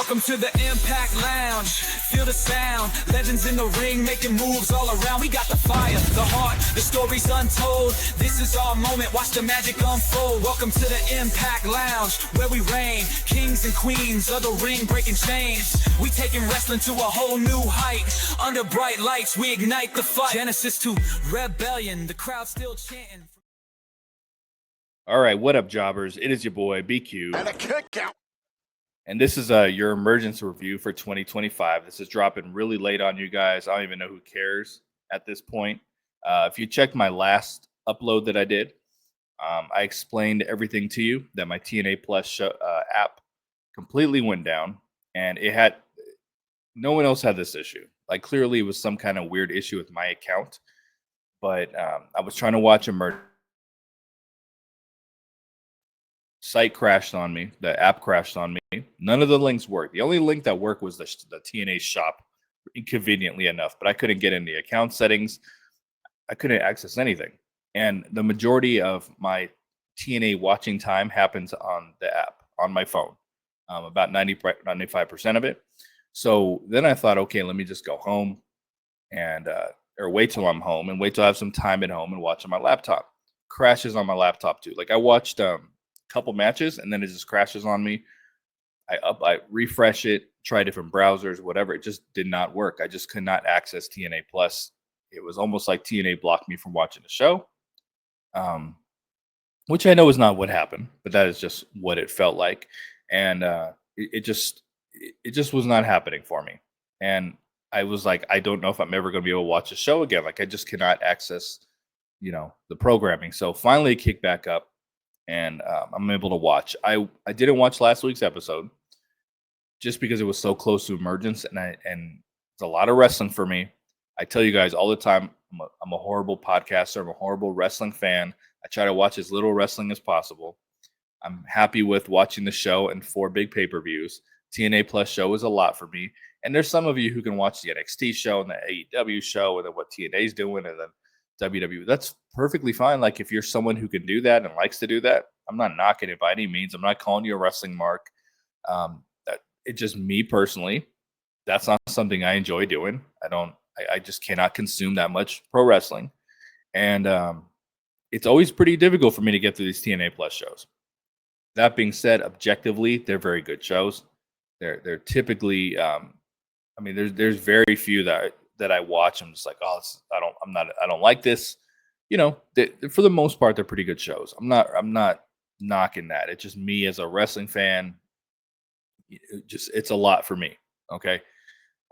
Welcome to the Impact Lounge. Feel the sound. Legends in the ring making moves all around. We got the fire, the heart, the stories untold. This is our moment. Watch the magic unfold. Welcome to the Impact Lounge, where we reign. Kings and queens of the ring breaking chains. We taking wrestling to a whole new height. Under bright lights, we ignite the fight. Genesis to rebellion. The crowd still chanting. All right, what up, jobbers? It is your boy BQ. And a kick out. And this is your emergency review for 2025. This is dropping really late on you guys. I don't even know who cares at this point. If you checked my last upload that I did, I explained everything to you, that my TNA Plus app completely went down, and it had no one else had this issue. Like, clearly it was some kind of weird issue with my account, but I was trying to watch emergency. Site crashed on me. The app crashed on me. None of the links worked. The only link that worked was the TNA shop, inconveniently enough, but I couldn't get in the account settings. I couldn't access anything. And the majority of my TNA watching time happens on the app, on my phone, about 95% of it. So then I thought, okay, let me just go home and or wait till I'm home and wait till I have some time at home and watch on my laptop. Crashes on my laptop too. Like, I watched couple matches and then it just crashes on me. I refresh it, try different browsers, whatever. It just did not work. I just could not access TNA Plus. It was almost like TNA blocked me from watching the show, which I know is not what happened, but that is just what it felt like. And it just was not happening for me. And I was like, I don't know if I'm ever going to be able to watch the show again. Like, I just cannot access, the programming. So finally it kicked back up. And I'm able to watch. I didn't watch last week's episode just because it was so close to Emergence, and it's a lot of wrestling for me. I tell you guys all the time, I'm a horrible podcaster. I'm a horrible wrestling fan. I try to watch as little wrestling as possible. I'm happy with watching the show and 4 big pay-per-views. TNA Plus show is a lot for me. And there's some of you who can watch the NXT show and the AEW show and then what TNA's doing and then WWE. That's perfectly fine. Like, if you're someone who can do that and likes to do that, I'm not knocking it by any means. I'm not calling you a wrestling mark. It's just me personally. That's not something I enjoy doing. I just cannot consume that much pro wrestling. And it's always pretty difficult for me to get through these TNA Plus shows. That being said, objectively, they're very good shows. They're typically, there's very few that I watch. I'm just like, oh, I don't like this. For the most part, they're pretty good shows. I'm not knocking that. It's just me as a wrestling fan. It's a lot for me. Okay.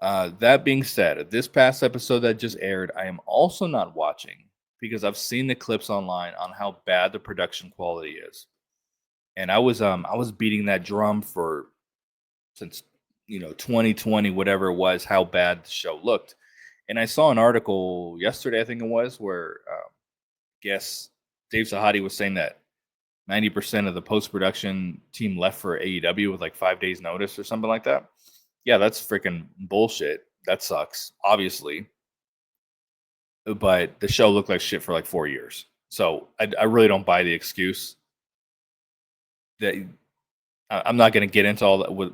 That being said, this past episode that just aired, I am also not watching because I've seen the clips online on how bad the production quality is. And I was beating that drum since 2020, whatever it was, how bad the show looked. And I saw an article yesterday, I think it was, where guess Dave Sahadi was saying that 90% of the post-production team left for AEW with like 5 days notice or something like that. Yeah, that's freaking bullshit. That sucks, obviously. But the show looked like shit for like 4 years. So I really don't buy the excuse. That I'm not going to get into all that. What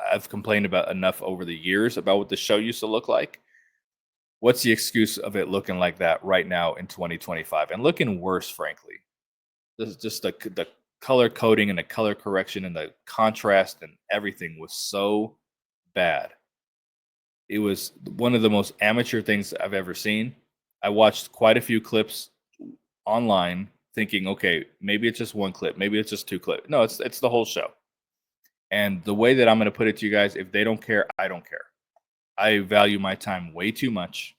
I've complained about enough over the years about what the show used to look like. What's the excuse of it looking like that right now in 2025 and looking worse, frankly? This is just the color coding and the color correction and the contrast and everything was so bad. It was one of the most amateur things I've ever seen. I watched quite a few clips online thinking, okay, maybe it's just one clip, maybe it's just 2 clips. No, it's the whole show. And the way that I'm going to put it to you guys, if they don't care, I don't care. I value my time way too much.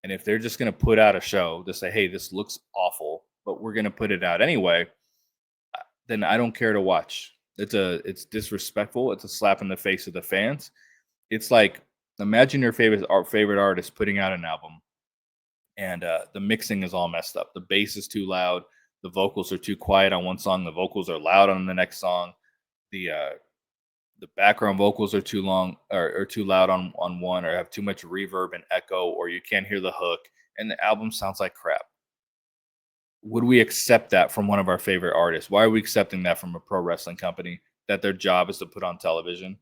And if they're just going to put out a show to say, hey, this looks awful, but we're going to put it out anyway, then I don't care to watch. It's disrespectful. It's a slap in the face of the fans. It's like, imagine your favorite artist putting out an album and the mixing is all messed up. The bass is too loud. The vocals are too quiet on one song. The vocals are loud on the next song. The background vocals are too long or too loud on one, or have too much reverb and echo, or you can't hear the hook, and the album sounds like crap. Would we accept that from one of our favorite artists? Why are we accepting that from a pro wrestling company, that their job is to put on television?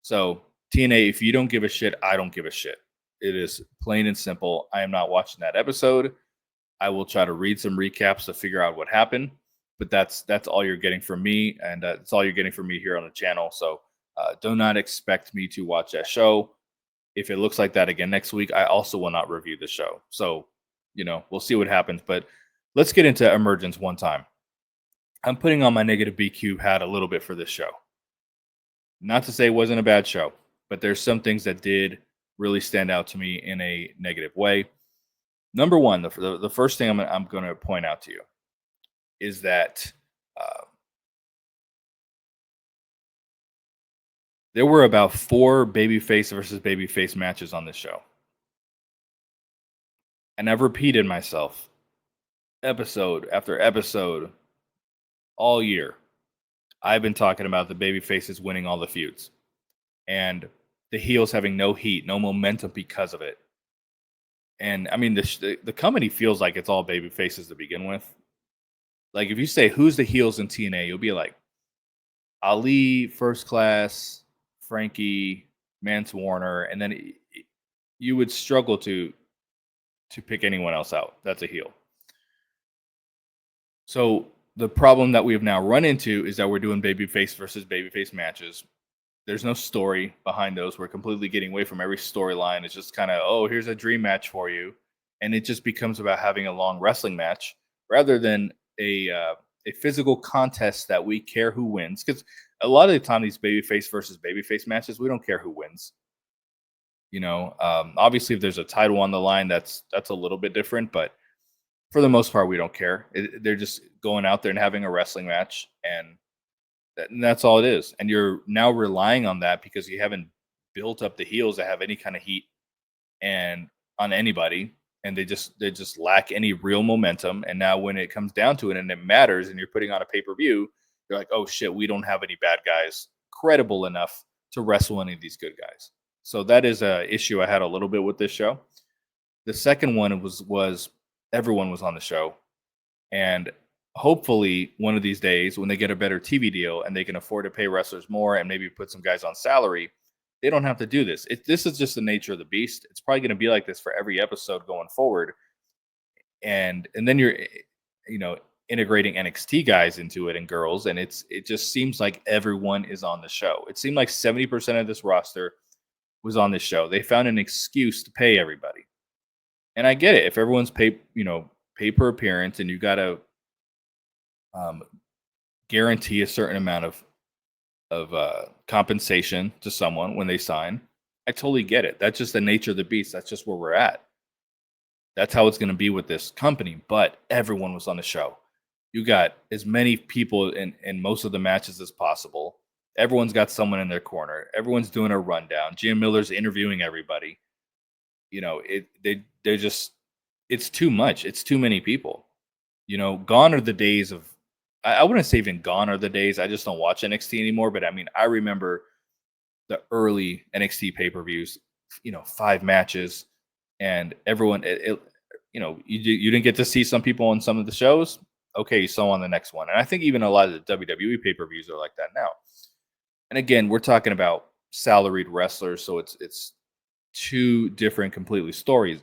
So TNA, if you don't give a shit, I don't give a shit. It is plain and simple. I am not watching that episode. I will try to read some recaps to figure out what happened, but that's all you're getting from me, and that's all you're getting from me here on the channel. So do not expect me to watch that show. If it looks like that again next week, I also will not review the show. So, we'll see what happens. But let's get into Emergence one time. I'm putting on my negative BQ hat a little bit for this show. Not to say it wasn't a bad show, but there's some things that did really stand out to me in a negative way. Number one, the first thing I'm going to point out to you is that there were about 4 babyface versus babyface matches on this show. And I've repeated myself episode after episode all year. I've been talking about the babyfaces winning all the feuds and the heels having no heat, no momentum because of it. And I mean, the company feels like it's all babyfaces to begin with. Like if you say who's the heels in TNA, you'll be like Ali, First Class, Frankie, Mance Warner, and then you would struggle to pick anyone else out. That's a heel. So the problem that we have now run into is that we're doing babyface versus babyface matches. There's no story behind those. We're completely getting away from every storyline. It's just kind of, oh, here's a dream match for you. And it just becomes about having a long wrestling match rather than a physical contest that we care who wins. Because a lot of the time, these babyface versus babyface matches, we don't care who wins. Obviously, if there's a title on the line, that's a little bit different. But for the most part, we don't care. They're just going out there and having a wrestling match, and that's all it is. And you're now relying on that because you haven't built up the heels that have any kind of heat and on anybody, and they just lack any real momentum. And now when it comes down to it and it matters, and you're putting on a pay-per-view, you're like, oh shit, we don't have any bad guys credible enough to wrestle any of these good guys. So that is a issue I had a little bit with this show. The second one was everyone was on the show, and hopefully one of these days when they get a better TV deal and they can afford to pay wrestlers more and maybe put some guys on salary, they don't have to do this. This is just the nature of the beast. It's probably going to be like this for every episode going forward. And then you're, integrating NXT guys into it and girls. And it just seems like everyone is on the show. It seemed like 70% of this roster was on this show. They found an excuse to pay everybody. And I get it. If everyone's pay per appearance and you got to guarantee a certain amount of compensation to someone when they sign, I totally get it. That's just the nature of the beast. That's just where we're at. That's how it's going to be with this company. But everyone was on the show. You got as many people in most of the matches as possible. Everyone's got someone in their corner. Everyone's doing a rundown. Jim Miller's interviewing everybody. They're just, it's too much. It's too many people. Gone are the days of, I wouldn't say even gone are the days. I just don't watch NXT anymore. But I mean, I remember the early NXT pay-per-views, 5 matches, and everyone, you didn't get to see some people on some of the shows. Okay, so on the next one. And I think even a lot of the WWE pay-per-views are like that now. And again, we're talking about salaried wrestlers, so it's 2 different completely different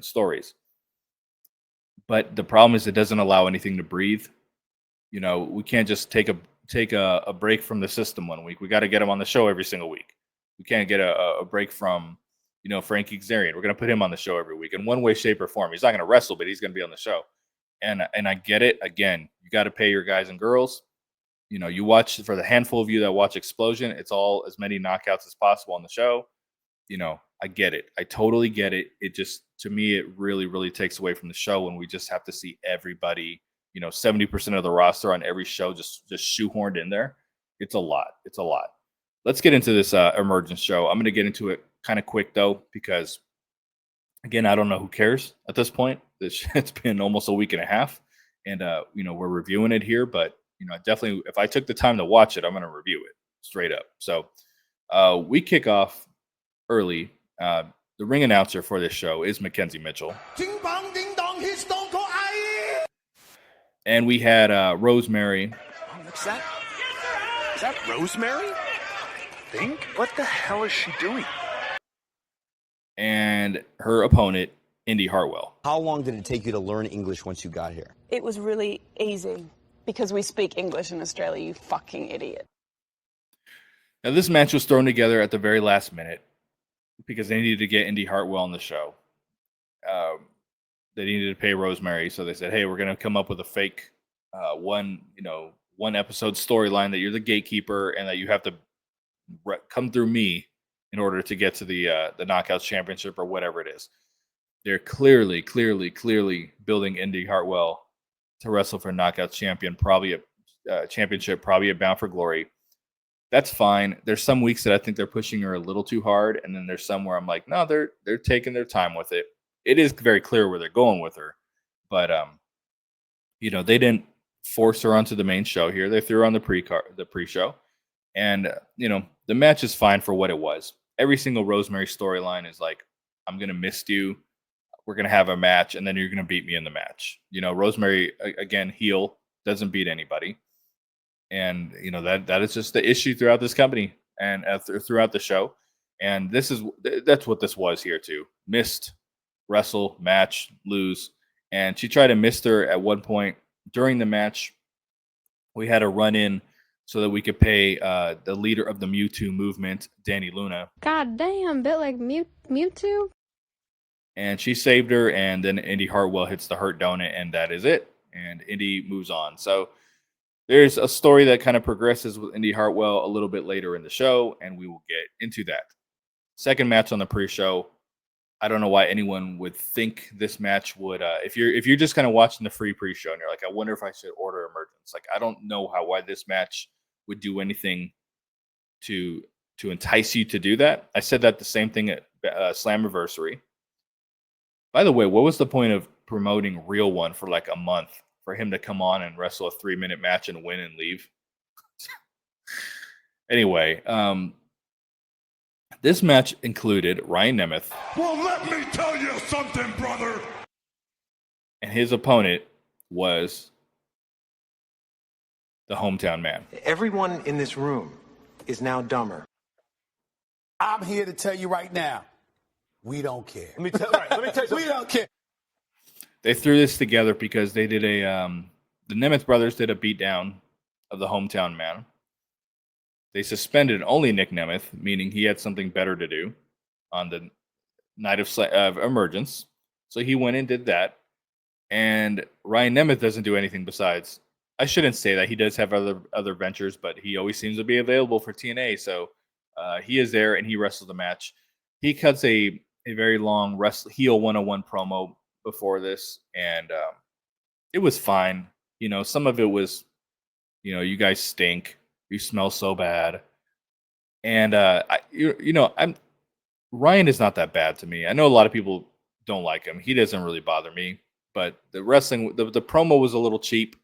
stories. But the problem is it doesn't allow anything to breathe. We can't just take a break from the system one week. We got to get him on the show every single week. We can't get a break from, Frankie Kazarian. We're going to put him on the show every week in one way, shape, or form. He's not going to wrestle, but he's going to be on the show. And I get it. Again, you got to pay your guys and girls. You watch, for the handful of you that watch Explosion, it's all as many knockouts as possible on the show. I get it. I totally get it. It just, to me, it really, really takes away from the show when we just have to see everybody, 70% of the roster on every show just shoehorned in there. It's a lot. It's a lot. Let's get into this Emergence show. I'm going to get into it kind of quick, though, because, again, I don't know who cares at this point. It's been almost a week and a half, and, we're reviewing it here. But, definitely, if I took the time to watch it, I'm going to review it straight up. So we kick off early. The ring announcer for this show is Mackenzie Mitchell. And we had Rosemary. What's that? Is that Rosemary? think? What the hell is she doing? And her opponent, Indy Hartwell. How long did it take you to learn English once you got here? It was really easy because we speak English in Australia, you fucking idiot. Now, this match was thrown together at the very last minute because they needed to get Indy Hartwell on the show. They needed to pay Rosemary, so they said, "Hey, we're going to come up with a fake one episode storyline that you're the gatekeeper and that you have to come through me in order to get to the Knockouts Championship or whatever it is." They're clearly building Indy Hartwell to wrestle for Knockouts Championship, probably a Bound for Glory. That's fine. There's some weeks that I think they're pushing her a little too hard, and then there's some where I'm like, no, they're taking their time with it. It is very clear where they're going with her, but they didn't force her onto the main show here. They threw her on the pre-show, and the match is fine for what it was. Every single Rosemary storyline is like, I'm gonna miss you. We're gonna have a match, and then you're gonna beat me in the match. Rosemary again, heel, doesn't beat anybody. And that is just the issue throughout this company and throughout the show. And that's what this was here too. Missed wrestle, match, lose. And she tried to miss her at one point during the match. We had a run in so that we could pay the leader of the Mewtwo movement, Danny Luna. God damn, bit like Mewtwo. And she saved her, and then Indy Hartwell hits the Hurt Donut, and that is it. And Indy moves on. So there's a story that kind of progresses with Indy Hartwell a little bit later in the show, and we will get into that. Second match on the pre-show. I don't know why anyone would think this match would. If you're just kind of watching the free pre-show and you're like, I wonder if I should order Emergence. Like, I don't know why this match would do anything to entice you to do that. I said that the same thing at Slammiversary. By the way, what was the point of promoting Real One for like a month? For him to come on and wrestle a 3-minute match and win and leave. Anyway, this match included Ryan Nemeth. Well, let me tell you something, brother. And his opponent was the hometown man. Everyone in this room is now dumber. I'm here to tell you right now, we don't care. Let me tell you something. We don't care. They threw this together because they did the Nemeth brothers did a beatdown of the hometown man. They suspended only Nick Nemeth, meaning he had something better to do on the night of Emergence. So he went and did that. And Ryan Nemeth doesn't do anything besides. I shouldn't say that. He does have other ventures, but he always seems to be available for TNA. So he is there and he wrestles the match. He cuts a very long heel 101 promo before this, and it was fine. Some of it was, you guys stink, you smell so bad, and Ryan is not that bad to me. I know a lot of people don't like him. He doesn't really bother me, but the wrestling, the promo was a little cheap.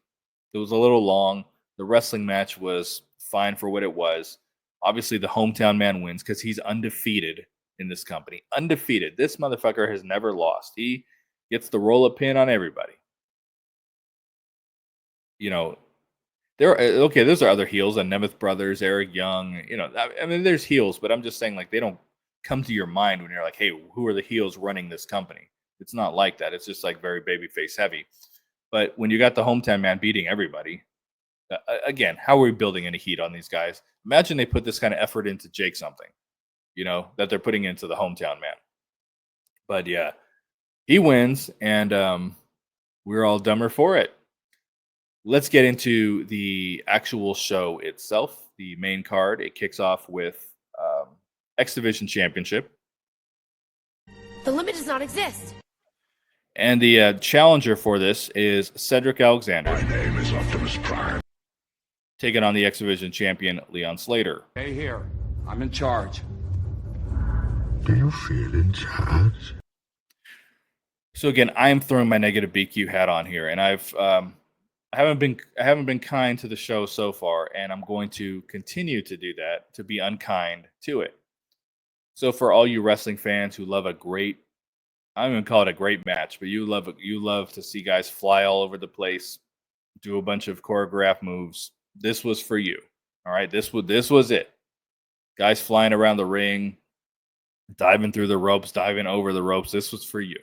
It was a little long. The wrestling match was fine for what it was. Obviously, the hometown man wins because he's undefeated in this company. Undefeated. This motherfucker has never lost. He gets the roll-up pin on everybody. Those are other heels, the Nemeth brothers, Eric Young. I mean, there's heels, but I'm just saying, like, they don't come to your mind when you're like, hey, who are the heels running this company? It's not like that. It's just like very babyface heavy. But when you got the hometown man beating everybody, again, how are we building any heat on these guys? Imagine they put this kind of effort into Jake something, that they're putting into the hometown man. But yeah, he wins, and we're all dumber for it. Let's get into the actual show itself, the main card. It kicks off with X Division Championship. The limit does not exist. And the challenger for this is Cedric Alexander. My name is Optimus Prime. Taking on the X Division champion, Leon Slater. Hey, here. I'm in charge. Do you feel in charge? So again, I'm throwing my negative BQ hat on here, and I haven't been kind to the show so far, and I'm going to continue to do that, to be unkind to it. So for all you wrestling fans who love a great, I don't even call it a great match, but you love to see guys fly all over the place, do a bunch of choreographed moves. This was for you. All right, this was it. Guys flying around the ring, diving through the ropes, diving over the ropes. This was for you.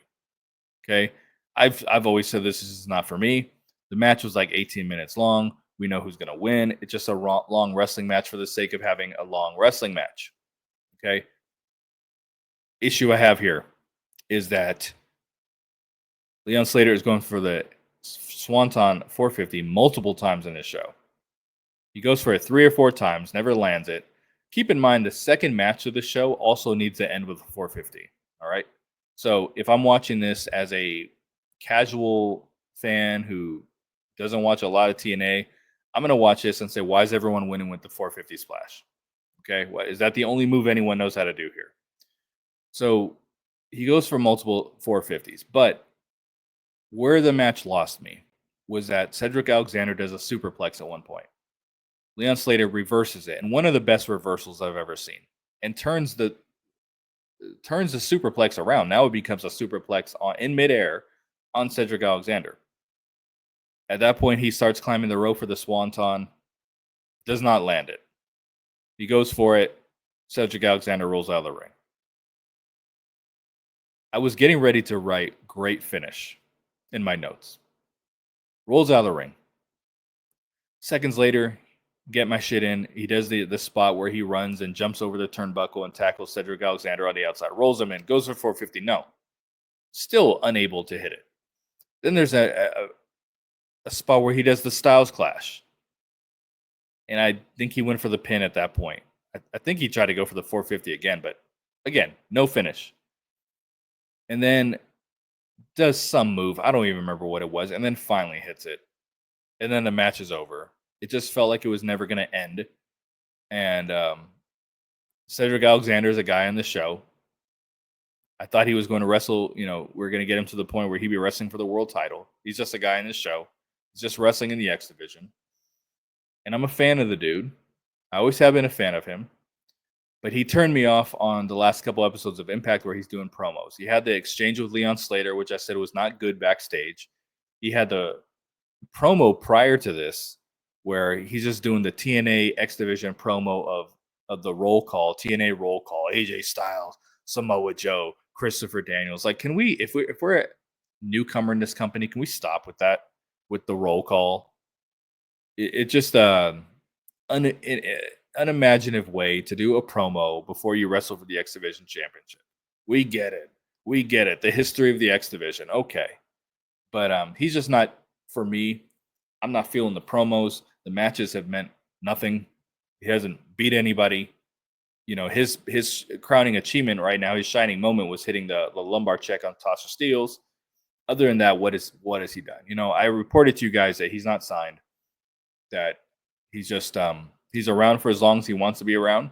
Okay. I've always said this is not for me. The match was like 18 minutes long. We know who's going to win. It's just a long wrestling match for the sake of having a long wrestling match. Okay. Issue I have here is that Leon Slater is going for the Swanton 450 multiple times in this show. He goes for it 3 or 4 times, never lands it. Keep in mind, the second match of the show also needs to end with a 450. All right. So if I'm watching this as a casual fan who doesn't watch a lot of TNA, I'm going to watch this and say, why is everyone winning with the 450 splash? Okay. Is that the only move anyone knows how to do here? So he goes for multiple 450s. But where the match lost me was that Cedric Alexander does a superplex at one point. Leon Slater reverses it, and one of the best reversals I've ever seen, and turns the superplex around. Now it becomes a superplex in midair on Cedric Alexander. At that point, he starts climbing the rope for the Swanton. Does not land it. He goes for it. Cedric Alexander rolls out of the ring. I was getting ready to write great finish in my notes. Rolls out of the ring. Seconds later, get my shit in. He does the spot where he runs and jumps over the turnbuckle and tackles Cedric Alexander on the outside. Rolls him in. Goes for 450. No. Still unable to hit it. Then there's a spot where he does the Styles Clash. And I think he went for the pin at that point. I think he tried to go for the 450 again, but again, no finish. And then does some move. I don't even remember what it was. And then finally hits it. And then the match is over. It just felt like it was never going to end. And Cedric Alexander is a guy on the show. I thought he was going to wrestle. We're going to get him to the point where he'd be wrestling for the world title. He's just a guy in this show. He's just wrestling in the X division. And I'm a fan of the dude. I always have been a fan of him. But he turned me off on the last couple episodes of Impact where he's doing promos. He had the exchange with Leon Slater, which I said was not good backstage. He had the promo prior to this where he's just doing the TNA X Division promo of the roll call, TNA roll call, AJ Styles, Samoa Joe, Christopher Daniels. Like, can we, if we're a newcomer in this company, can we stop with that, with the roll call? It just unimaginative way to do a promo before you wrestle for the X Division Championship. We get it. We get it. The history of the X Division. Okay. But he's just not, for me, I'm not feeling the promos. The matches have meant nothing. He hasn't beat anybody. His crowning achievement right now, his shining moment was hitting the lumbar check on Tasha Steelz. Other than that, what has he done? I reported to you guys that he's not signed, that he's just he's around for as long as he wants to be around.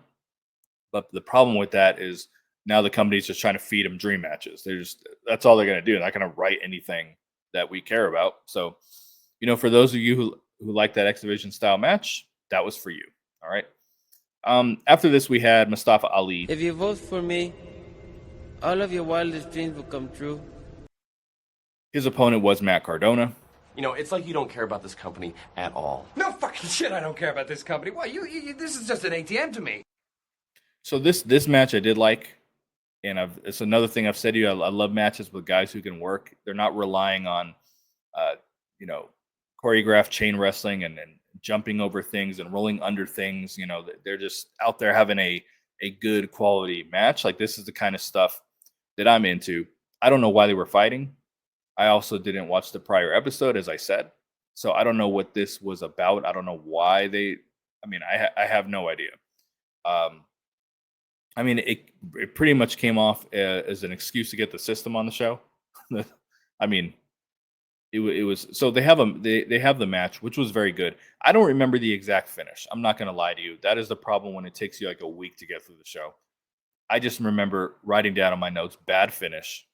But the problem with that is now the company's just trying to feed him dream matches. That's all they're going to do. They're not going to write anything that we care about. So, for those of you who like that X Division style match, that was for you. All right. After this, we had Mustafa Ali. If you vote for me, all of your wildest dreams will come true. His opponent was Matt Cardona. It's like you don't care about this company at all. No fucking shit, I don't care about this company. Why, this is just an ATM to me. So this match I did like, and it's another thing I've said to you. I love matches with guys who can work. They're not relying on, choreographed chain wrestling and jumping over things and rolling under things. They're just out there having a good quality match. Like, this is the kind of stuff that I'm into. I don't know why they were fighting. I also didn't watch the prior episode, as I said. So I don't know what this was about. I don't know why I have no idea. It pretty much came off as an excuse to get the system on the show. It was, so they have the match, which was very good. I don't remember the exact finish. I'm not going to lie to you. That is the problem when it takes you like a week to get through the show. I just remember writing down on my notes, bad finish.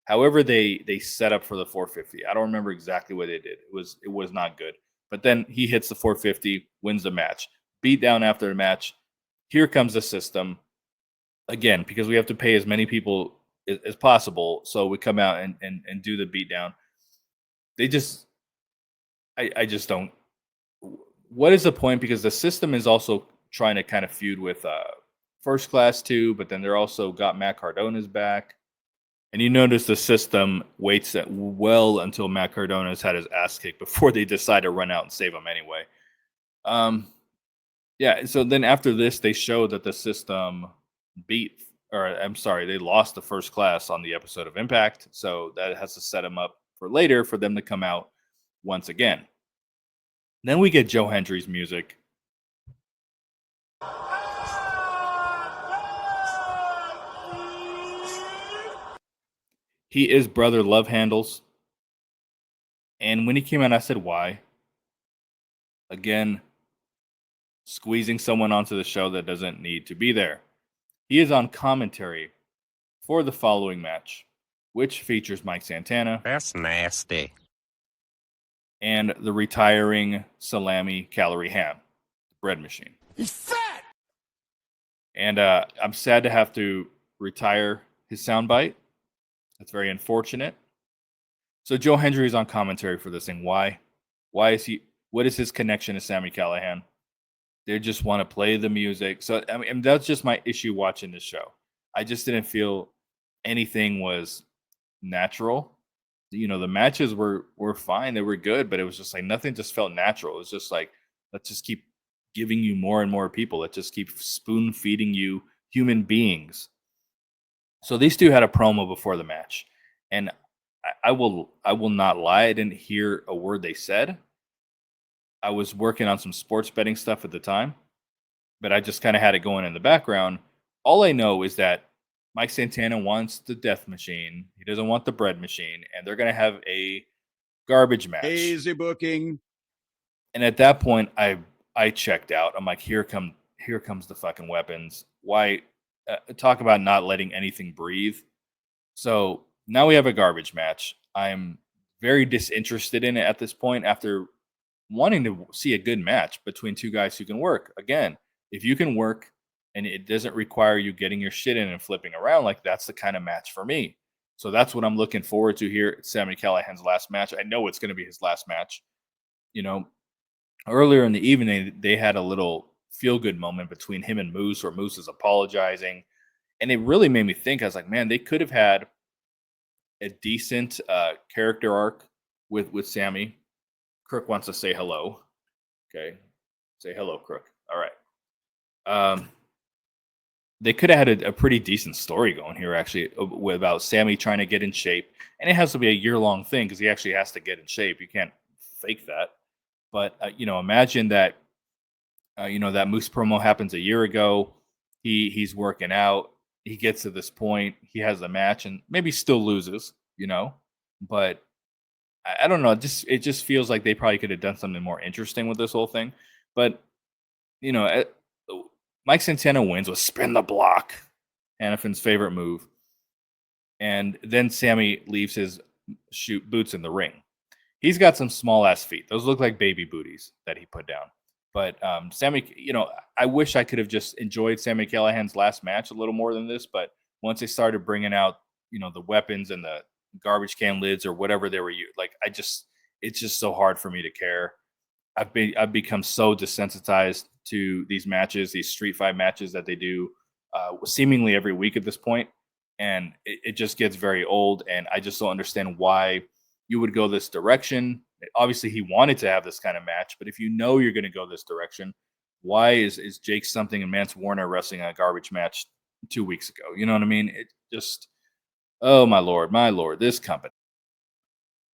However, they set up for the 450. I don't remember exactly what they did. It was not good. But then he hits the 450, wins the match. Beat down after the match. Here comes the system. Again, because we have to pay as many people as possible. So we come out and do the beatdown. I just don't. What is the point? Because the system is also trying to kind of feud with First Class too, but then they're also got Matt Cardona's back. And you notice the system waits well until Matt Cardona's had his ass kicked before they decide to run out and save him anyway. Yeah, so then after this, they show that the system they lost the First Class on the episode of Impact. So that has to set them up for later for them to come out once again. Then we get Joe Hendry's music. He is Brother Love Handles. And when he came out, I said, why? Again, squeezing someone onto the show that doesn't need to be there. He is on commentary for the following match, which features Mike Santana. That's nasty. And the retiring salami Callihan, the bread machine. He's fat! And I'm sad to have to retire his soundbite. That's very unfortunate. So Joe Hendry is on commentary for this thing. Why? Why is he? What is his connection to Sami Callihan? They just want to play the music. So I mean, that's just my issue watching this show. I just didn't feel anything was natural. You know, the matches were fine. They were good, but it was just like nothing just felt natural. It was just like, let's just keep giving you more and more people. Let's just keep spoon feeding you human beings. So these two had a promo before the match, and I will not lie. I didn't hear a word they said. I was working on some sports betting stuff at the time, but I just kind of had it going in the background. All I know is that Mike Santana wants the death machine. He doesn't want the bread machine, and they're going to have a garbage match. Easy booking. And at that point, I checked out. I'm like, here comes the fucking weapons. Why talk about not letting anything breathe? So now we have a garbage match. I'm very disinterested in it at this point after wanting to see a good match between two guys who can work. Again, if you can work and it doesn't require you getting your shit in and flipping around, like that's the kind of match for me. So that's what I'm looking forward to here. It's Sami Callihan's last match. I know it's going to be his last match. You know, earlier in the evening, they had a little feel-good moment between him and Moose, where Moose is apologizing. And it really made me think. I was like, man, they could have had a decent character arc with Sami. Crook wants to say hello. Okay. Say hello, Crook. All right. They could have had a pretty decent story going here, actually, about Sami trying to get in shape. And it has to be a year-long thing because he actually has to get in shape. You can't fake that. But, imagine that, that Moose promo happens a year ago. He's working out. He gets to this point. He has the match and maybe still loses, But I don't know. It just feels like they probably could have done something more interesting with this whole thing. But, Mike Santana wins with spin the block, Hannifin's favorite move. And then Sami leaves his boots in the ring. He's got some small-ass feet. Those look like baby booties that he put down. But Sami, I wish I could have just enjoyed Sami Callihan's last match a little more than this. But once they started bringing out, the weapons and the garbage can lids or whatever they were using, like it's just so hard for me to care. I've become so desensitized to these matches, these street fight matches that they do seemingly every week at this point, and it just gets very old. And I just don't understand why you would go this direction. Obviously, he wanted to have this kind of match, but if you know you're going to go this direction, why is Jake Something and Mance Warner wrestling a garbage match 2 weeks ago? You know what I mean? It just, oh my lord, this company.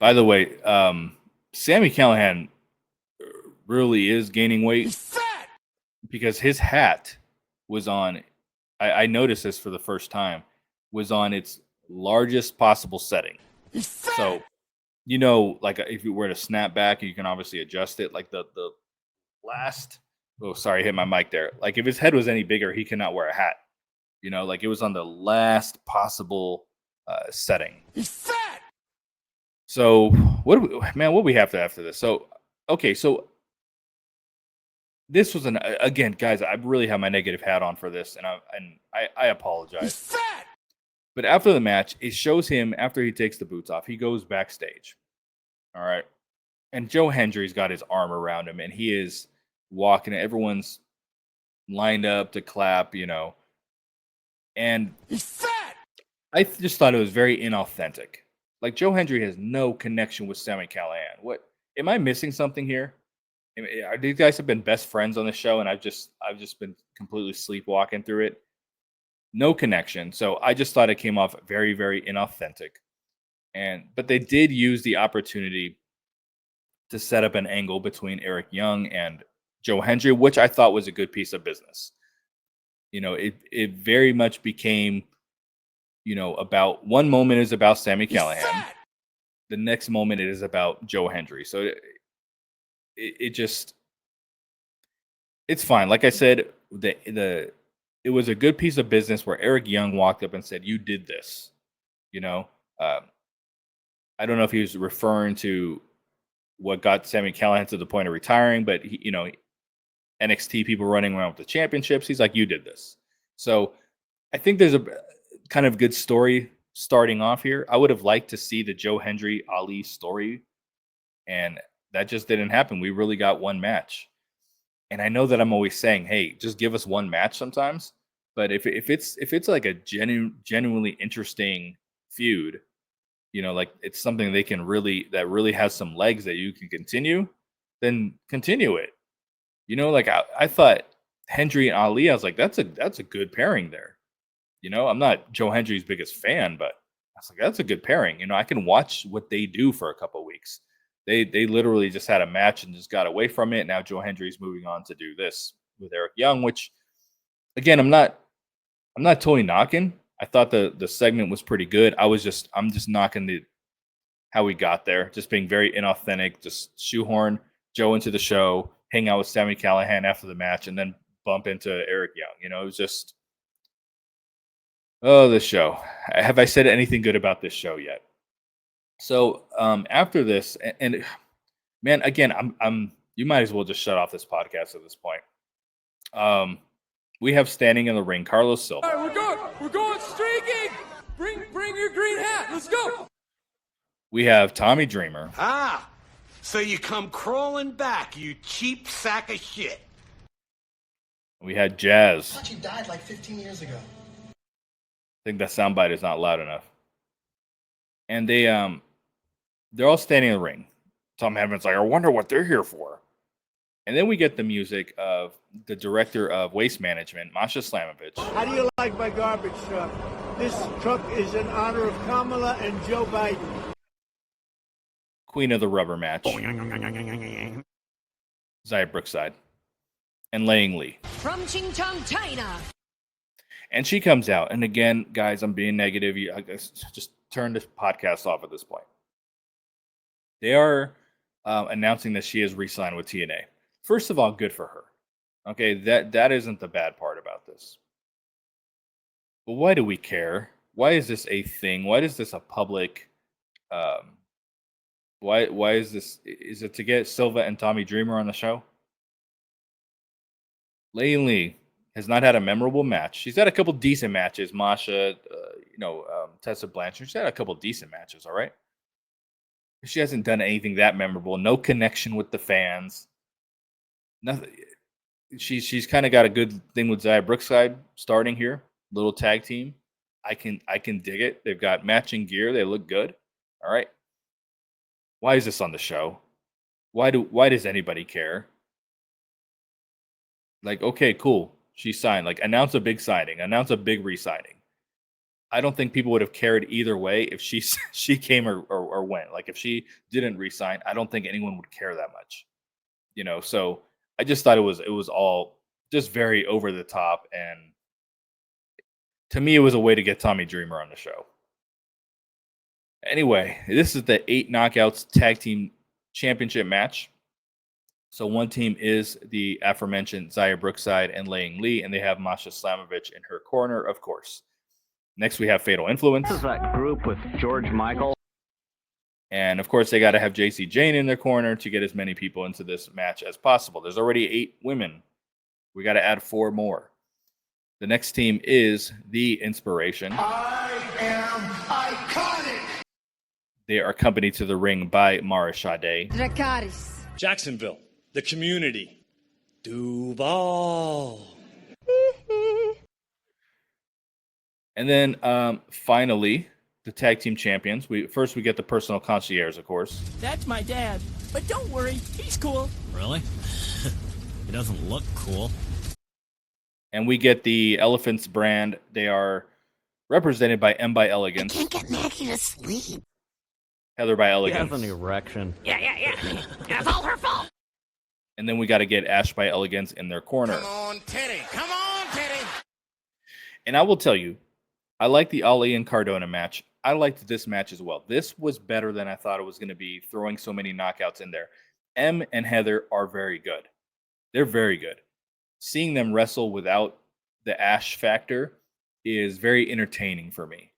By the way, Sami Callihan really is gaining weight. He's fat! Because his hat was on, I noticed this for the first time, was on its largest possible setting. He's fat! So, like if you were to snap back, you can obviously adjust it. Like the last, oh, sorry, I hit my mic there. Like if his head was any bigger, he cannot wear a hat. Like it was on the last possible setting. He's fat! So what do we have to after this? So, okay, so this was again, guys, I really have my negative hat on for this, and I apologize. He's fat! But after the match, it shows him after he takes the boots off, he goes backstage. All right. And Joe Hendry's got his arm around him, and he is walking. Everyone's lined up to clap, And He's fat! I just thought it was very inauthentic. Like, Joe Hendry has no connection with Sami Callihan. What am I missing something here? Are these guys have been best friends on the show, and I've just been completely sleepwalking through it. No connection. So I just thought it came off very, very inauthentic. But they did use the opportunity to set up an angle between Eric Young and Joe Hendry, which I thought was a good piece of business. It very much became, about one moment is about Sami Callihan. The next moment it is about Joe Hendry. So it's fine. Like I said, it was a good piece of business where Eric Young walked up and said, "You did this." I don't know if he was referring to what got Sami Callihan to the point of retiring, but NXT people running around with the championships. He's like, "You did this." So I think there's a kind of good story starting off here. I would have liked to see the Joe Hendry Ali story, and that just didn't happen. We really got one match. And I know that I'm always saying, hey, just give us one match sometimes. But if it's like a genuinely interesting feud, like it's something they can that really has some legs that you can continue, then continue it. Like I thought Hendry and Ali, I was like, that's a good pairing there. I'm not Joe Hendry's biggest fan, but I was like, that's a good pairing. I can watch what they do for a couple of weeks. They literally just had a match and just got away from it. Now Joe Hendry's moving on to do this with Eric Young, which again, I'm not totally knocking. I thought the segment was pretty good. I'm just knocking how we got there, just being very inauthentic, just shoehorn Joe into the show, hang out with Sami Callihan after the match, and then bump into Eric Young. It was just, this show. Have I said anything good about this show yet? So after this, and man, again, I'm you might as well just shut off this podcast at this point. We have standing in the ring Carlos Silva. All right, we're going streaking. Bring your green hat. Let's go. We have Tommy Dreamer. Ah, so you come crawling back, you cheap sack of shit. We had Jazz. I thought you died like 15 years ago. I think that soundbite is not loud enough. And they're all standing in the ring. Tom Heaven's like, I wonder what they're here for. And then we get the music of the director of Waste Management, Masha Slamovich. How do you like my garbage truck? This truck is in honor of Kamala and Joe Biden. Queen of the rubber match. Zaya Brookside. And Laying Lee. From Ching Chong, China. And she comes out. And again, guys, I'm being negative. I guess just turn this podcast off at this point. They are announcing that she has re-signed with TNA. First of all, good for her. Okay, that isn't the bad part about this. But why do we care? Why is this a thing? Why is this a public? Why is this? Is it to get Silva and Tommy Dreamer on the show? Lei Lee has not had a memorable match. She's had a couple decent matches. Masha, Tessa Blanchard. She's had a couple decent matches. All right. She hasn't done anything that memorable. No connection with the fans. Nothing. She's kind of got a good thing with Zaya Brookside starting here. Little tag team. I can dig it. They've got matching gear. They look good. All right. Why is this on the show? Why does anybody care? Like, okay, cool. She signed. Like, announce a big signing. Announce a big re-signing. I don't think people would have cared either way if she came or went. Like, if she didn't re-sign, I don't think anyone would care that much. So I just thought it was all just very over the top, and to me, it was a way to get Tommy Dreamer on the show. Anyway, this is the 8 Knockouts Tag Team Championship match. So one team is the aforementioned Zaya Brookside and Laying Lee, and they have Masha Slamovich in her corner, of course. Next, we have Fatal Influence. This is that group with George Michael. And, of course, they got to have JC Jane in their corner to get as many people into this match as possible. There's already 8 women. We got to add 4 more. The next team is The Inspiration. I am iconic. They are accompanied to the ring by Mara Sade. Dracarys. Jacksonville. The community. Duval. And then finally, the tag team champions. We get the personal concierge, of course. That's my dad. But don't worry, he's cool. Really? He doesn't look cool. And we get the Elephants brand. They are represented by M by Elegance. I can't get Maggie to sleep. Heather by She Elegance. has an erection. Yeah. It's all her fault. And then we got to get Ash by Elegance in their corner. Come on, Teddy. Come on, Teddy. And I will tell you, I like the Ali and Cardona match. I liked this match as well. This was better than I thought it was going to be, throwing so many knockouts in there. M and Heather are very good. They're very good. Seeing them wrestle without the Ash factor is very entertaining for me.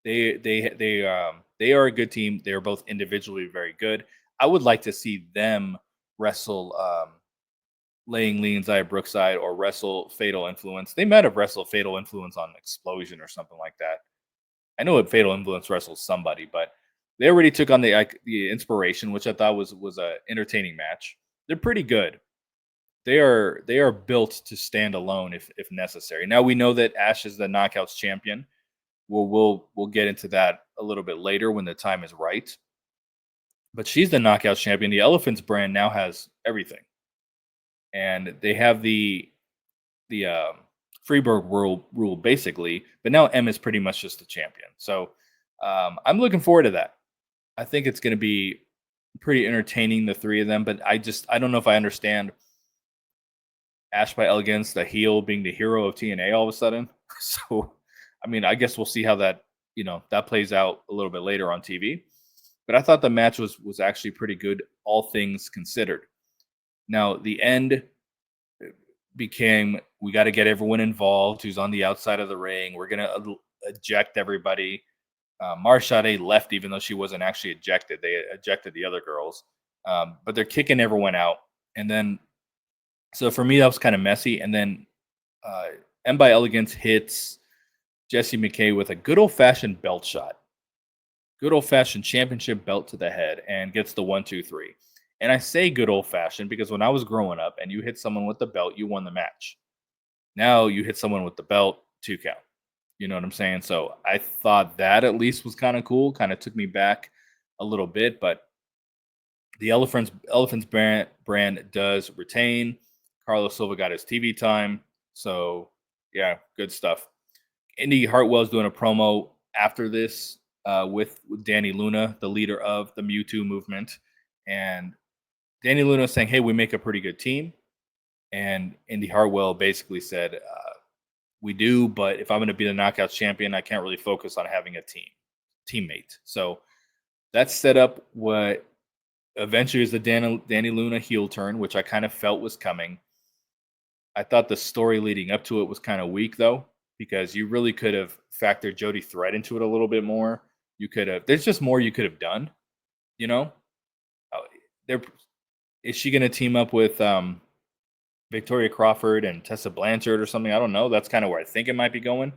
They are a good team. They are both individually very good. I would like to see them wrestle Laying Lee and Zaya Brookside, or wrestle Fatal Influence. They might have wrestled Fatal Influence on Explosion or something like that. I know what Fatal Influence wrestles somebody, but they already took on the Inspiration, which I thought was an entertaining match. They're pretty good. They are built to stand alone if necessary. Now we know that Ash is the Knockouts champion. We'll get into that a little bit later when the time is right. But she's the Knockouts champion. The Elephants brand now has everything. And they have the Freeburg rule basically, but now M is pretty much just the champion. So I'm looking forward to that. I think it's going to be pretty entertaining, the three of them. But I don't know if I understand Ash by Elegance, the heel, being the hero of TNA all of a sudden. So I mean, I guess we'll see how that plays out a little bit later on TV. But I thought the match was actually pretty good, all things considered. Now, the end became, we got to get everyone involved who's on the outside of the ring. We're going to eject everybody. Marshade left even though she wasn't actually ejected. They ejected the other girls. But they're kicking everyone out. And then, so for me, that was kind of messy. And then M by Elegance hits Jessie McKay with a good old-fashioned belt shot. Good old-fashioned championship belt to the head, and gets the 1-2-3. And I say good old-fashioned because when I was growing up and you hit someone with the belt, you won the match. Now you hit someone with the belt, 2 count. You know what I'm saying? So I thought that at least was kind of cool. Kind of took me back a little bit, but the Elephants brand does retain. Carlos Silva got his TV time. So yeah, good stuff. Indy Hartwell is doing a promo after this with Danny Luna, the leader of the Mewtwo movement. And Danny Luna is saying, hey, we make a pretty good team. And Indy Hartwell basically said, we do, but if I'm going to be the Knockouts champion, I can't really focus on having a teammate. So that set up what eventually is the Danny Luna heel turn, which I kind of felt was coming. I thought the story leading up to it was kind of weak, though, because you really could have factored Jody Threat into it a little bit more. There's just more you could have done, you know? Is she going to team up with Victoria Crawford and Tessa Blanchard or something? I don't know. That's kind of where I think it might be going.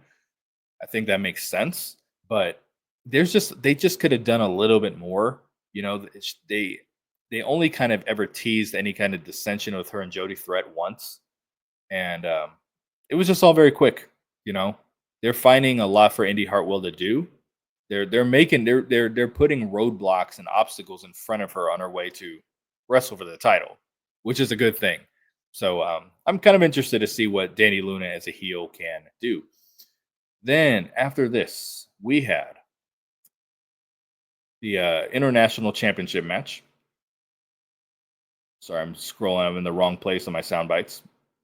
I think that makes sense, but they just could have done a little bit more. You know, they only kind of ever teased any kind of dissension with her and Jody Threat once, and it was just all very quick. You know, they're finding a lot for Indy Hartwell to do. They're putting roadblocks and obstacles in front of her on her way to wrestle for the title, which is a good thing. So I'm kind of interested to see what Danny Luna as a heel can do. Then after this, we had the International Championship match. Sorry, I'm scrolling. I'm in the wrong place on my sound bites.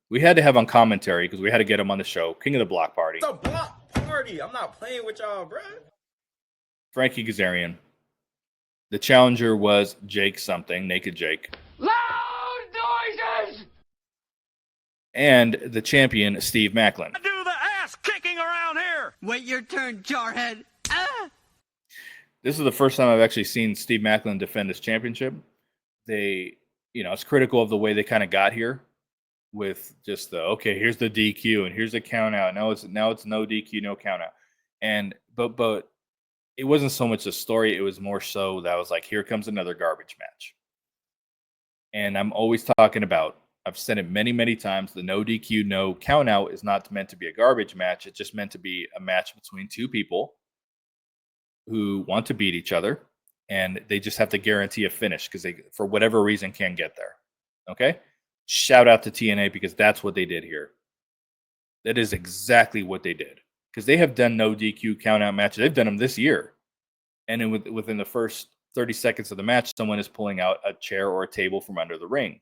We had to have on commentary because we had to get him on the show. King of the Block Party. It's a block party. I'm not playing with y'all, bro. Frankie Kazarian. The challenger was Jake something, Naked Jake. Loud noises! And the champion, Steve Maclin. Do the ass kicking around here! Wait your turn, jarhead. This is the first time I've actually seen Steve Maclin defend his championship. It's critical of the way they kind of got here with just here's the DQ and here's the count out. Now it's no DQ, no count out. And but it wasn't so much a story, it was more so that I was like, here comes another garbage match. And I'm always talking about I've said it many, many times. The no DQ, no count out is not meant to be a garbage match. It's just meant to be a match between two people who want to beat each other, and they just have to guarantee a finish because they, for whatever reason, can't get there. Okay? Shout out to TNA because that's what they did here. That is exactly what they did. Because they have done no DQ count out matches. They've done them this year. And then within the first 30 seconds of the match, someone is pulling out a chair or a table from under the ring.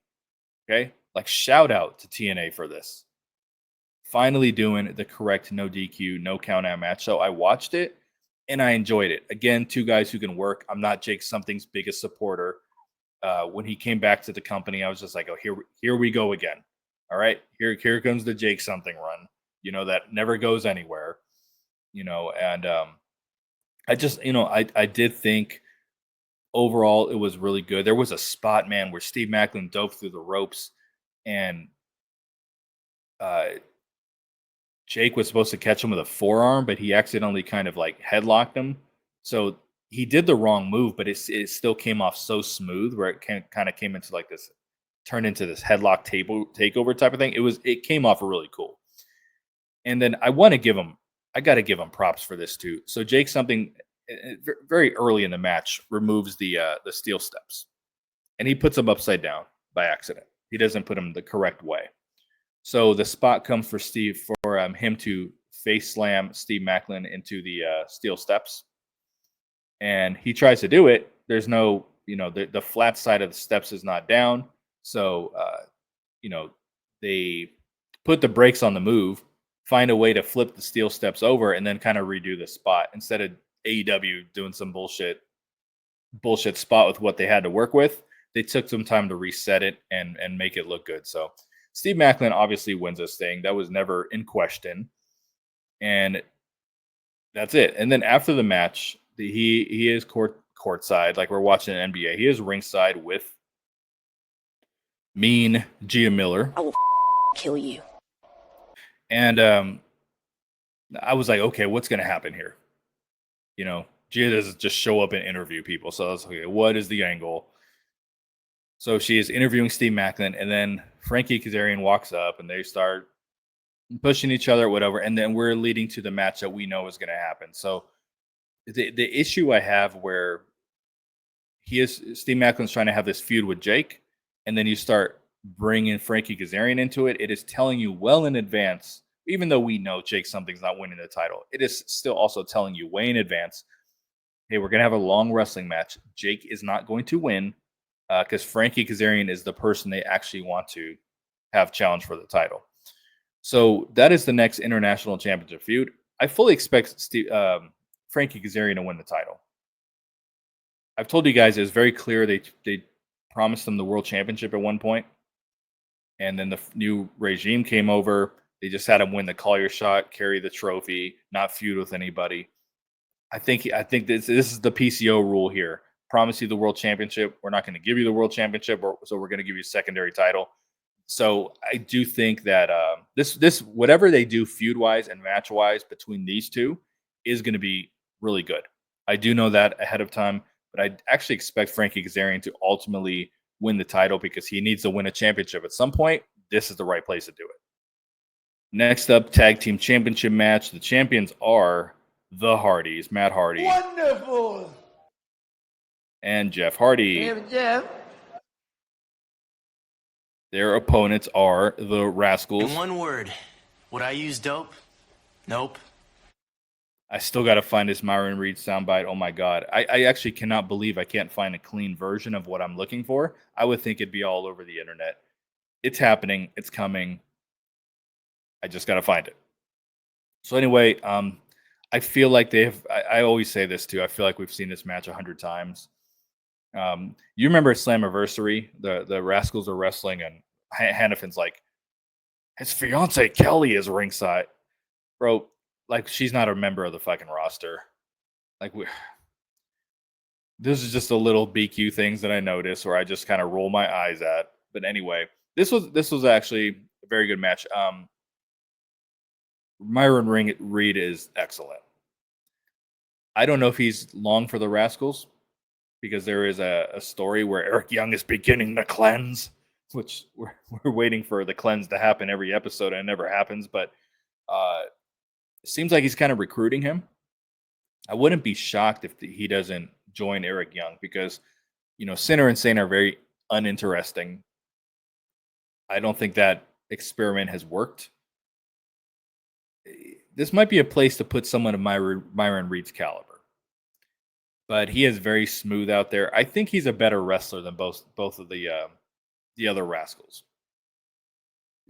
Okay? Like, shout out to TNA for this. Finally doing the correct no DQ, no count out match. So I watched it and I enjoyed it. Again, two guys who can work. I'm not Jake Something's biggest supporter. When he came back to the company, I was just like, oh, here we go again. All right, here comes the Jake Something run. You know, that never goes anywhere. You know, and I just, you know, I did think overall it was really good. There was a spot, man, where Steve Maclin dove through the ropes and Jake was supposed to catch him with a forearm, but he accidentally kind of like headlocked him. So he did the wrong move, but it still came off so smooth where it kind of came into like this, turned into this headlock takeover type of thing. It came off really cool. And then I got to give him props for this too. So Jake Something very early in the match removes the steel steps and he puts them upside down by accident. He doesn't put them the correct way. So the spot comes for Steve for him to face slam Steve Maclin into the steel steps. And he tries to do it. There's no, you know, the flat side of the steps is not down. So, you know, they put the brakes on the move, find a way to flip the steel steps over, and then kind of redo the spot instead of AEW doing some bullshit spot with what they had to work with. They took some time to reset it and make it look good. So Steve Maclin obviously wins this thing. That was never in question. And that's it. And then after the match, he is courtside, like we're watching an NBA. He is ringside with Mean Gia Miller. I will kill you. And I was like, okay, what's going to happen here? You know, Gia doesn't just show up and interview people. So I was like, okay, what is the angle? So she is interviewing Steve Maclin, and then Frankie Kazarian walks up, and they start pushing each other, whatever. And then we're leading to the match that we know is going to happen. So the issue I have where Steve Maclin's trying to have this feud with Jake, and then you start bringing Frankie Kazarian into it. It is telling you well in advance, even though we know Jake Something's not winning the title, it is still also telling you way in advance, hey, we're going to have a long wrestling match. Jake is not going to win because Frankie Kazarian is the person they actually want to have challenge for the title. So that is the next international championship feud. I fully expect Frankie Kazarian to win the title. I've told you guys it was very clear they promised him the world championship at one point, and then the new regime came over. They just had him win the Collier shot, carry the trophy, not feud with anybody. I think this is the PCO rule here. Promise you the world championship. We're not going to give you the world championship, so we're going to give you a secondary title. So I do think that this whatever they do feud wise and match wise between these two is going to be really good. I do know that ahead of time, but I actually expect Frankie Kazarian to ultimately win the title because he needs to win a championship at some point. This is the right place to do it. Next up, tag team championship match. The champions are the Hardys, Matt Hardy. Wonderful. And Jeff Hardy. Damn, Jeff. Their opponents are the Rascalz. In one word, would I use dope? Nope. I still got to find this Myron Reed soundbite. Oh my God. I actually cannot believe I can't find a clean version of what I'm looking for. I would think it'd be all over the internet. It's happening. It's coming. I just got to find it. So anyway, I feel like I always say this too. I feel like we've seen this match 100 times. You remember at Slammiversary, the Rascalz are wrestling, and Hannifin's like, his fiance Kelly is ringside. Bro, like, she's not a member of the fucking roster. Like, this is just a little BQ things that I noticed where I just kind of roll my eyes at. But anyway, this was actually a very good match. Myron Reed is excellent. I don't know if he's long for the Rascalz, because there is a story where Eric Young is beginning to cleanse. which we're waiting for the cleanse to happen every episode, and it never happens. But it seems like he's kind of recruiting him. I wouldn't be shocked if he doesn't join Eric Young because, Sinner and Sane are very uninteresting. I don't think that experiment has worked. This might be a place to put someone of Myron Reed's caliber, but he is very smooth out there. I think he's a better wrestler than both of the other Rascalz.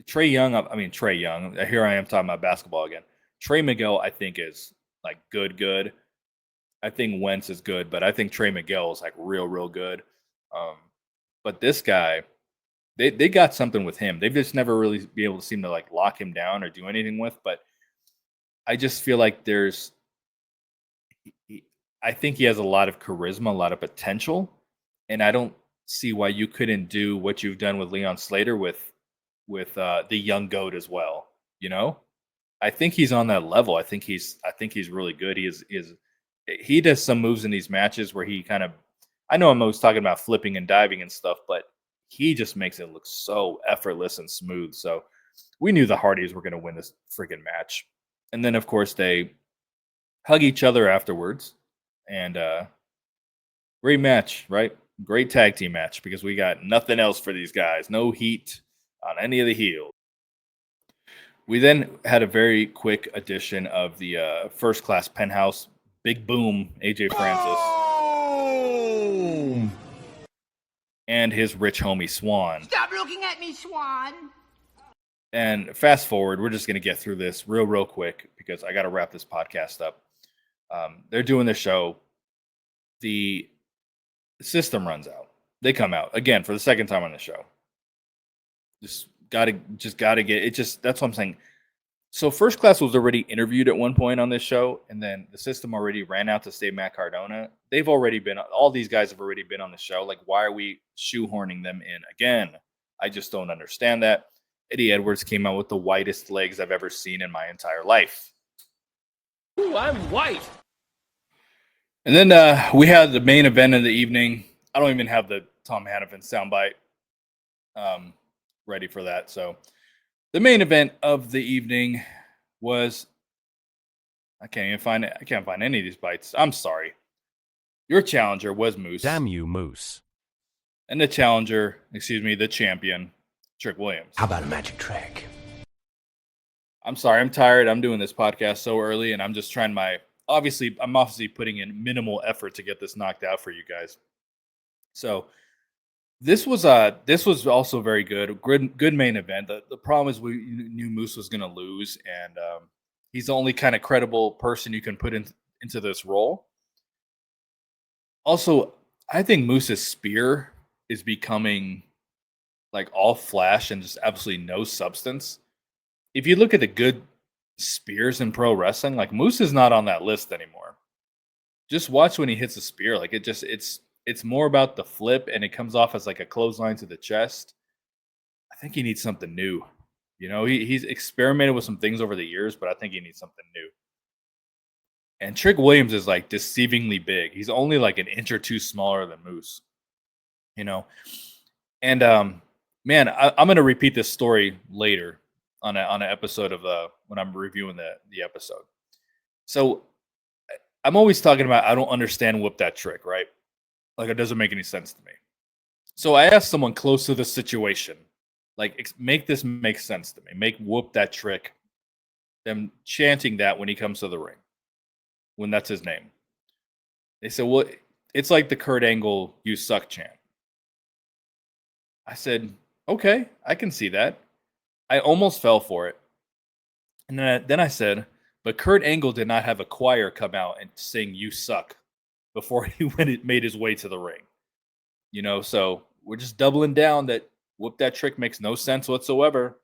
Trey Young. Here I am talking about basketball again. Trey Miguel, I think, is like good. I think Wentz is good, but I think Trey Miguel is like real good. But this guy, they got something with him. They've just never really been able to seem to like lock him down or do anything with. But I just feel like I think he has a lot of charisma, a lot of potential, and I don't see why you couldn't do what you've done with Leon Slater with the young goat as well. I think he's on that level. I think he's really good. He does some moves in these matches where he kind of, I know I'm always talking about flipping and diving and stuff, but he just makes it look so effortless and smooth. So we knew the Hardys were going to win this freaking match. And then, of course, they hug each other afterwards. And great match, right? Great tag team match because we got nothing else for these guys. No heat on any of the heels. We then had a very quick edition of the First Class Penthouse. Big Boom, AJ Francis. Boom! And his rich homie Swan. Stop looking at me, Swan. And fast forward, we're just going to get through this real quick because I got to wrap this podcast up. They're doing the show. The system runs out. They come out again for the second time on the show. Just gotta get it. That's what I'm saying. So First Class was already interviewed at one point on this show, and then the system already ran out to save Matt Cardona. All these guys have already been on the show. Like, why are we shoehorning them in again? I just don't understand that. Eddie Edwards came out with the whitest legs I've ever seen in my entire life. Ooh, I'm white. And then we had the main event of the evening. I don't even have the Tom Hannafin soundbite ready for that. So the main event of the evening was I can't find any of these bites. I'm sorry. Your challenger was Moose. Damn you, Moose. And the champion, Trick Williams. How about a magic trick? I'm sorry, I'm tired. I'm doing this podcast so early, and I'm just trying I'm obviously putting in minimal effort to get this knocked out for you guys. So this was also very good. Good main event. The problem is we knew Moose was going to lose, and he's the only kind of credible person you can put into this role. Also, I think Moose's spear is becoming like all flash and just absolutely no substance. If you look at the good spears in pro wrestling, like Moose is not on that list anymore. Just watch when he hits a spear. Like it's more about the flip, and it comes off as like a clothesline to the chest. I think he needs something new. He's experimented with some things over the years, but I think he needs something new. And Trick Williams is like deceivingly big. He's only like an inch or two smaller than Moose. And man, I'm gonna repeat this story later on an episode of when I'm reviewing the episode. So I'm always talking about I don't understand Whoop That Trick, right? Like it doesn't make any sense to me. So I asked someone close to the situation, like make this make sense to me. Make Whoop That Trick, them chanting that when he comes to the ring, when that's his name. They said, well, it's like the Kurt Angle "You Suck" chant. I said, okay, I can see that. I almost fell for it. And then I said, but Kurt Angle did not have a choir come out and sing "You Suck" before he made his way to the ring. So we're just doubling down that Whoop That Trick makes no sense whatsoever.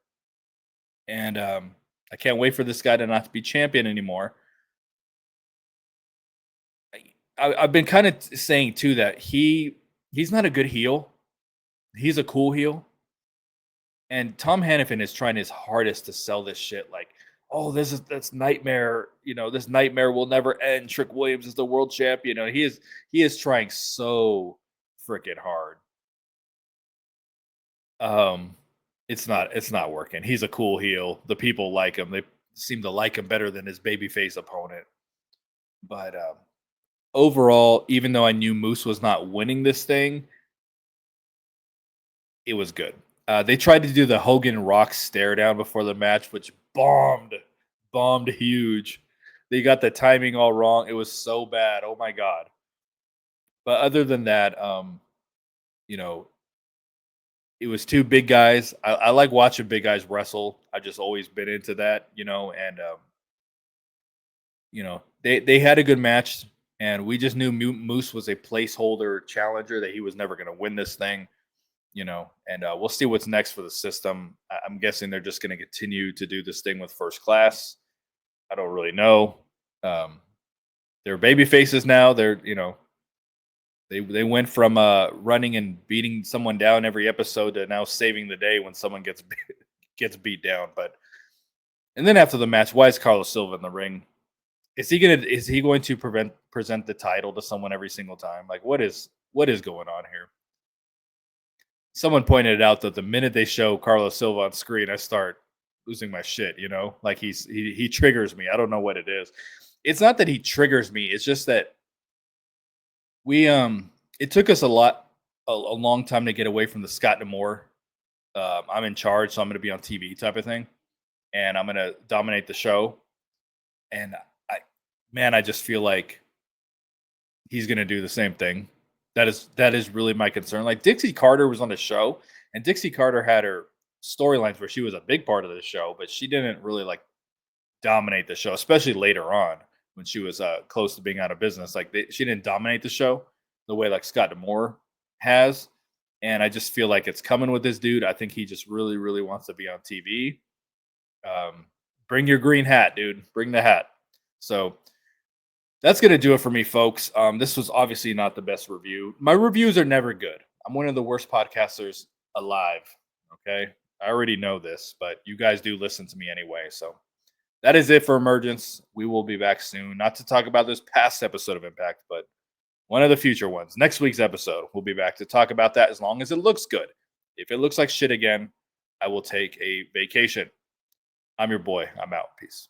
And I can't wait for this guy to not be champion anymore. I've been kind of saying, too, that he's not a good heel. He's a cool heel. And Tom Hannafin is trying his hardest to sell this shit like, oh, that's nightmare. This nightmare will never end. Trick Williams is the world champion. He is trying so freaking hard. It's not working. He's a cool heel. The people like him. They seem to like him better than his babyface opponent. But overall, even though I knew Moose was not winning this thing, it was good. They tried to do the Hogan Rock stare down before the match, which bombed huge. They got the timing all wrong. It was so bad. Oh my God. But other than that, you know, it was two big guys. I like watching big guys wrestle. I've just always been into that, you know, and you know, they had a good match, and we just knew Moose was a placeholder challenger, that he was never going to win this thing, you know, and we'll see what's next for the system. I'm guessing they're just going to continue to do this thing with First Class. I don't really know. They're baby faces now. They're, you know, they went from running and beating someone down every episode to now saving the day when someone gets beat down. But and then after the match, why is Carlos Silva in the ring? Is he going to present the title to someone every single time? Like, what is going on here? Someone pointed out that the minute they show Carlos Silva on screen, I start losing my shit, you know? Like he triggers me. I don't know what it is. It's not that he triggers me. It's just that it took us a long time to get away from the Scott D'Amore. I'm in charge, so I'm going to be on TV type of thing, and I'm going to dominate the show. And I just feel like he's going to do the same thing. That is really my concern. Like, Dixie Carter was on the show, and Dixie Carter had her storylines where she was a big part of the show, but she didn't really like dominate the show, especially later on when she was close to being out of business. Like, she didn't dominate the show the way like Scott D'Amore has. And I just feel like it's coming with this dude. I think he just really, really wants to be on TV. Bring your green hat, dude. Bring the hat. So that's going to do it for me, folks. This was obviously not the best review. My reviews are never good. I'm one of the worst podcasters alive. Okay. I already know this, but you guys do listen to me anyway. So that is it for Emergence. We will be back soon. Not to talk about this past episode of Impact, but one of the future ones. Next week's episode, we'll be back to talk about that as long as it looks good. If it looks like shit again, I will take a vacation. I'm your boy. I'm out. Peace.